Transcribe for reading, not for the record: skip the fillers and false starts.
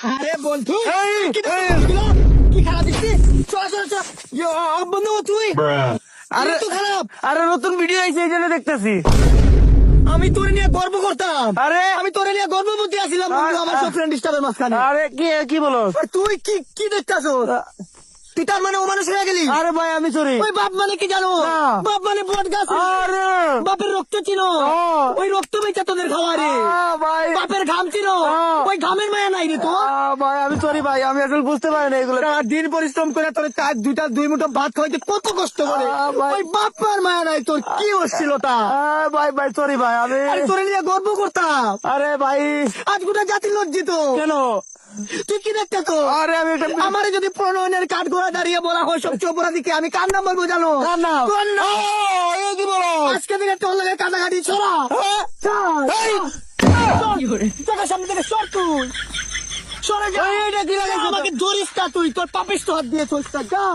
আরে বন্ধু কি খারাপ দিচ্ছি বন্ধু তুই আরে তো খারাপ। আরে নতুন ভিডিও আইছে এই জন্য দেখতেছি। আমি তোরে নিয়ে গর্ব করতাম, আরে আমি তোরে নিয়ে গর্ববতী আছিলাম বন্ধু, আমার সব ফ্রেন্ড ডিস্টার্বের মাঝখানে। আরে কি বলো? আর তুই কি কি দেখতাছ? তুই তার মানে ও মানুষ হয়ে গেলি? আরে ভাই আমি সরি। ওই বাপ মানে কি জানো? না। বাপ মানে বট গাছ। আরে বাপের রক্ত চিনো? ওই রক্ত বেচা তোদের খাওয়া রে। ভাই বাপের ঘাম চিনো? ওই ঘামের মায়া নাই রে তো। ভাই আমি সরি ভাই, আমি আসলে বুঝতে পারি না এগুলো। সারা দিন পরিশ্রম করে তোর চার দুই মুঠো ভাত খাইতে কত কষ্ট করে, ভাই। ওই বাপার মায়া নাই তোর, কি অশ্লীলতা। ভাই সরি ভাই আমি। আরে তোরে নিয়ে গর্ব করতাম, আরে ভাই আজ গোটা জাতি লজ্জিত। কেন? তুই কি দেখতে তো? আরে আমি একটা আমারে যদি প্রণয়নের কাঠ ঘোড়া দাঁড়িয়ে বলা হয় সবচেয়ে অপরাধীকে, আমি কার নাম বলবো জানো? কার নাম? তোর নাম। এই কি বলো? আজকে থেকে তোর লাগে কাটাকাটি ছড়া। চোখের সামনে থেকে সর তুই, সরে যা। এটা কি লাগাইছো? আমাকে ধরিস না তুই, তোর পাপিষ্ট হাত দিয়ে চলছিস, যা।